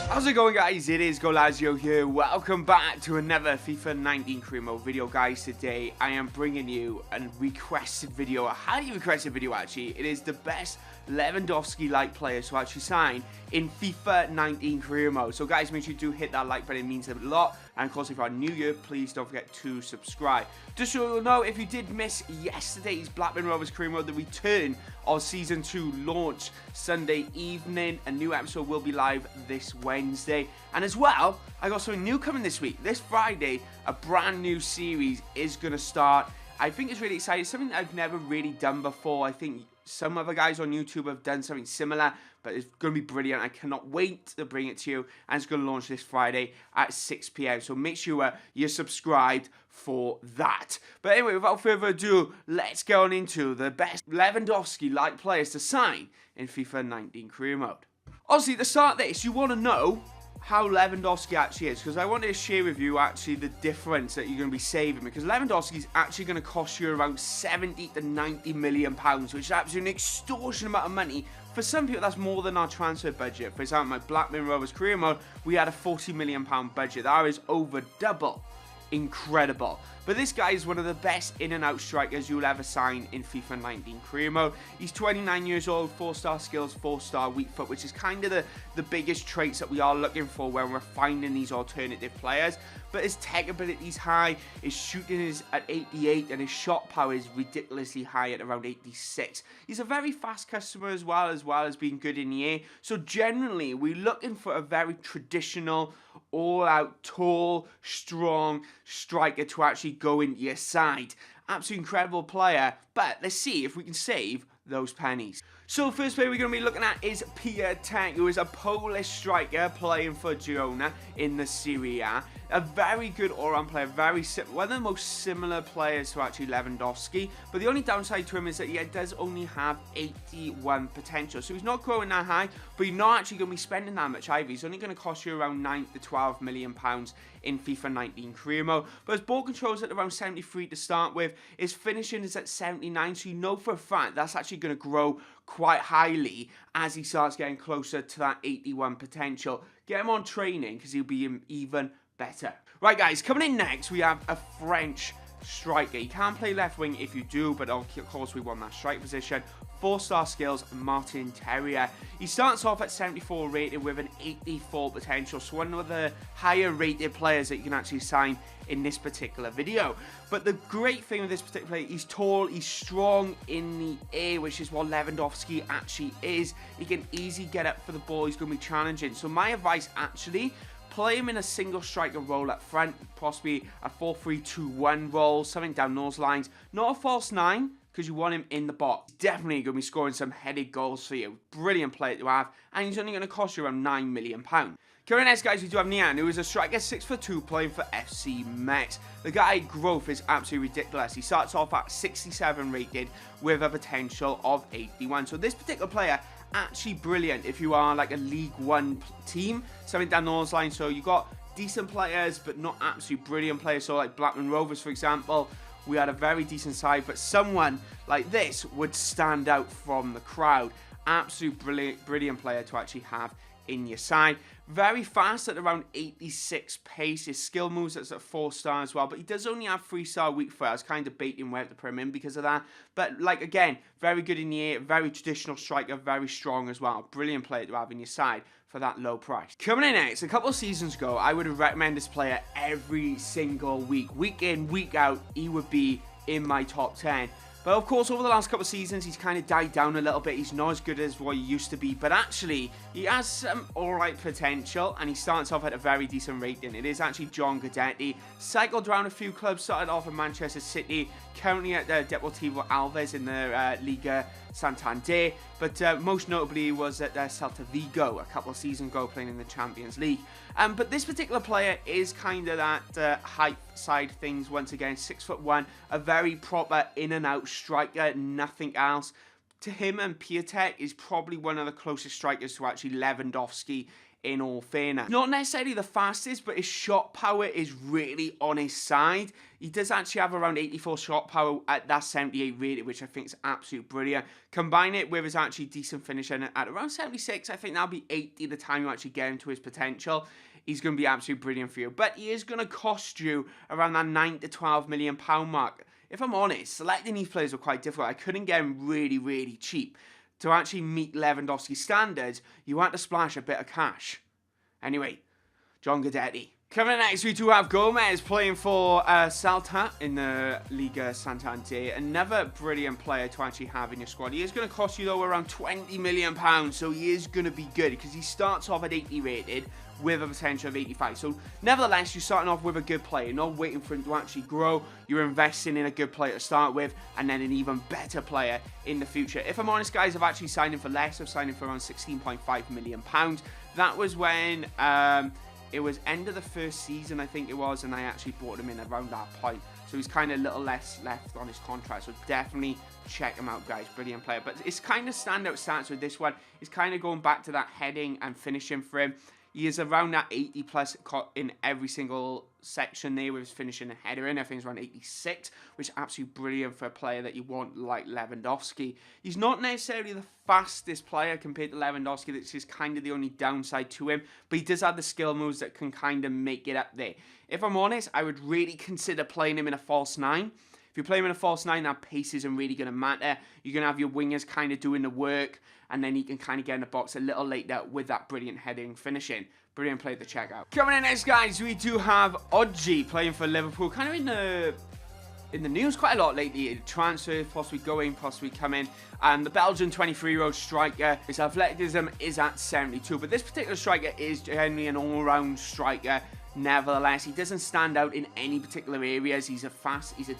How's it going, guys? It is Goalazio here. Welcome back to another FIFA 19 career mode video, guys. Today I am bringing you a requested video, a highly requested video actually. It is the best Lewandowski-like players to actually sign in FIFA 19 career mode. So guys, make sure you do hit that like button, it means a lot. And of course, if you are new here, please don't forget to subscribe. Just so you'll know, if you did miss yesterday's Blackburn Rovers career mode, the return of Season 2 launch Sunday evening. A new episode will be live this Wednesday. And as well, I got something new coming this week. This Friday, a brand new series is going to start. I think it's really exciting. It's something that I've never really done before. I think some other guys on YouTube have done something similar, but it's going to be brilliant. I cannot wait to bring it to you, and it's going to launch this Friday at 6 p.m. So make sure you're subscribed for that. But anyway, without further ado, let's get on into the best Lewandowski-like players to sign in FIFA 19 career mode. Obviously, to start this, you want to know how Lewandowski actually is, because I wanted to share with you actually the difference that you're going to be saving, because Lewandowski is actually going to cost you around 70 to 90 million pounds, which is absolutely an extortionate amount of money. For some people, that's more than our transfer budget. For example, my Blackburn Rovers career mode, we had a 40 million pound budget. That is over double. Incredible. But this guy is one of the best in and out strikers you'll ever sign in FIFA 19 career mode. He's 29 years old, 4-star skills, 4-star weak foot, which is kind of the biggest traits that we are looking for when we're finding these alternative players. But his tech ability is high, his shooting is at 88, and his shot power is ridiculously high at around 86. He's a very fast customer as well as being good in the air. So generally, we're looking for a very traditional, all-out, tall, strong striker to actually go into your side. Absolutely incredible player, but let's see if we can save those pennies. So first player we're going to be looking at is Kerr, who is a Polish striker playing for Girona in the Serie A. A very good all-round player, one of the most similar players to actually Lewandowski, but the only downside to him is that he does only have 81 potential, so he's not growing that high, but you're not actually going to be spending that much either. He's only going to cost you around 9 to 12 million pounds in FIFA 19 career mode, but his ball control is at around 73 to start with, his finishing is at 79, so you know for a fact that's actually going to grow quite highly as he starts getting closer to that 81 potential. Get him on training because he'll be even better. Right guys, coming in next we have a French striker. You can play left wing if you do, but of course we want that strike position. 4-star skills, Martin Terrier. He starts off at 74 rated with an 84 potential, so one of the higher rated players that you can actually sign in this particular video. But the great thing with this particular player, he's tall, he's strong in the air, which is what Lewandowski actually is. He can easily get up for the ball, he's going to be challenging. So my advice actually, play him in a single striker role up front, possibly a 4-3-2-1 role, something down those lines. Not a false 9, because you want him in the box. Definitely going to be scoring some headed goals for you. Brilliant player to have, and he's only going to cost you around 9 million pounds. Coming next, guys, we do have Nian, who is a striker 6'2", playing for FC Metz. The guy growth is absolutely ridiculous. He starts off at 67 rated with a potential of 81. So this particular player, actually brilliant if you are like a League One team, something down those lines. So you got decent players, but not absolutely brilliant players. So like Blackburn Rovers, for example, we had a very decent side, but someone like this would stand out from the crowd. Absolute brilliant player to actually have in your side. Very fast at around 86 pace. His skill moves at 4-star as well, but he does only have 3-star weak foot. I was kind of baiting where to put him in because of that. But like again, very good in the air, very traditional striker, very strong as well. Brilliant player to have in your side for that low price. Coming in next, a couple of seasons ago, I would have recommended this player every single week. Week in, week out, he would be in my top 10. But of course, over the last couple of seasons, he's kind of died down a little bit. He's not as good as what he used to be. But actually, he has some alright potential. And he starts off at a very decent rating. It is actually John Guidetti. Cycled around a few clubs. Started off in Manchester City. Currently at Deportivo Alves in the Liga Santander. But most notably was at Celta Vigo a couple of seasons ago, playing in the Champions League. But this particular player is kind of that height side things. Once again, 6'1", a very proper in and out striker, nothing else. To him, and Piatek is probably one of the closest strikers to actually Lewandowski in all fairness. Not necessarily the fastest, but his shot power is really on his side. He does actually have around 84 shot power at that 78 rated, which I think is absolutely brilliant. Combine it with his actually decent finishing at around 76, I think that'll be 80 the time you actually get him to his potential. He's going to be absolutely brilliant for you. But he is going to cost you around that £9 to £12 million mark. If I'm honest, selecting these players were quite difficult. I couldn't get him really, really cheap. To actually meet Lewandowski's standards, you had to splash a bit of cash. Anyway, John Guidetti. Coming in next, we do have Gomez playing for Celta in the Liga Santander. Another brilliant player to actually have in your squad. He is going to cost you, though, around £20 million, so he is going to be good because he starts off at 80 rated with a potential of 85. So, nevertheless, you're starting off with a good player. You're not waiting for him to actually grow. You're investing in a good player to start with and then an even better player in the future. If I'm honest, guys, I've actually signed him for less. I've signed him for around £16.5 million. That was when... it was end of the first season, I think it was, and I actually bought him in around that point. So he's kind of a little less left on his contract. So definitely check him out, guys. Brilliant player. But it's kind of standout stats with this one. It's kind of going back to that heading and finishing for him. He is around that 80 plus in every single section there with his finishing and header in. I think it's around 86, which is absolutely brilliant for a player that you want like Lewandowski. He's not necessarily the fastest player compared to Lewandowski. That's just kind of the only downside to him. But he does have the skill moves that can kind of make it up there. If I'm honest, I would really consider playing him in a false 9. If you play him in a false 9, that pace isn't really going to matter. You're going to have your wingers kind of doing the work, and then he can kind of get in the box a little later with that brilliant heading finishing. Brilliant play to check out. Coming in next, guys, we do have Odji playing for Liverpool. Kind of in the news quite a lot lately. Transfer, possibly going, possibly coming. And the Belgian 23-year-old striker, his athleticism is at 72. But this particular striker is generally an all-round striker. Nevertheless, he doesn't stand out in any particular areas. He's a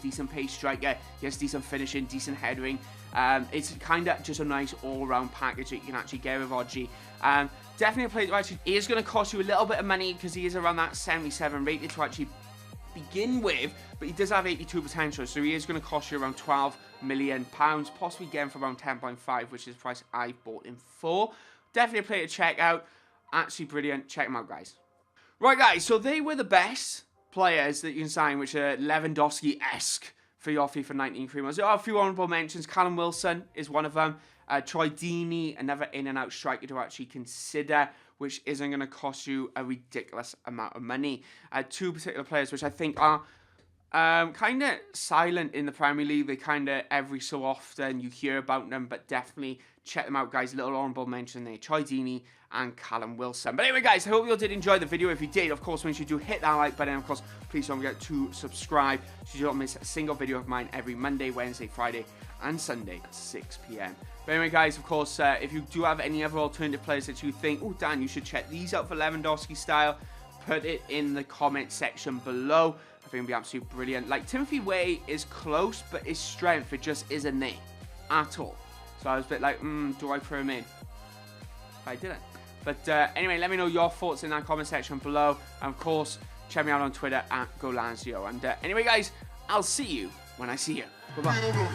decent pace striker. He has decent finishing, decent headering. It's kind of just a nice all-round package that you can actually get with Odji. Definitely a player to actually, he is going to cost you a little bit of money because he is around that 77 rated to actually begin with, but he does have 82 potential, so he is going to cost you around £12 million, possibly get him for around 10.5, which is the price I bought him for. Definitely a player to check out. Actually brilliant. Check him out, guys. Right, guys, so they were the best players that you can sign, which are Lewandowski-esque for your FIFA 19 creamers. There are a few honourable mentions. Callum Wilson is one of them. Troy Deeney, another in-and-out striker to actually consider, which isn't going to cost you a ridiculous amount of money. Two particular players which I think are kind of silent in the Premier League. They kind of, every so often, you hear about them, but definitely check them out, guys. A little honourable mention there. Troy Deeney and Callum Wilson. But anyway, guys, I hope you all did enjoy the video. If you did, of course, make sure you do hit that like button. And of course, please don't forget to subscribe so you don't miss a single video of mine every Monday, Wednesday, Friday, and Sunday at 6 p.m. But anyway, guys, of course, if you do have any other alternative players that you think, oh, Dan, you should check these out for Lewandowski style, put it in the comment section below. I think it'll be absolutely brilliant. Like, Timothy Way is close, but his strength, it just isn't there at all. So I was a bit like, do I put him in? I didn't. But anyway, let me know your thoughts in that comment section below. And of course, check me out on Twitter at Goalazio. And anyway, guys, I'll see you when I see you. Bye-bye.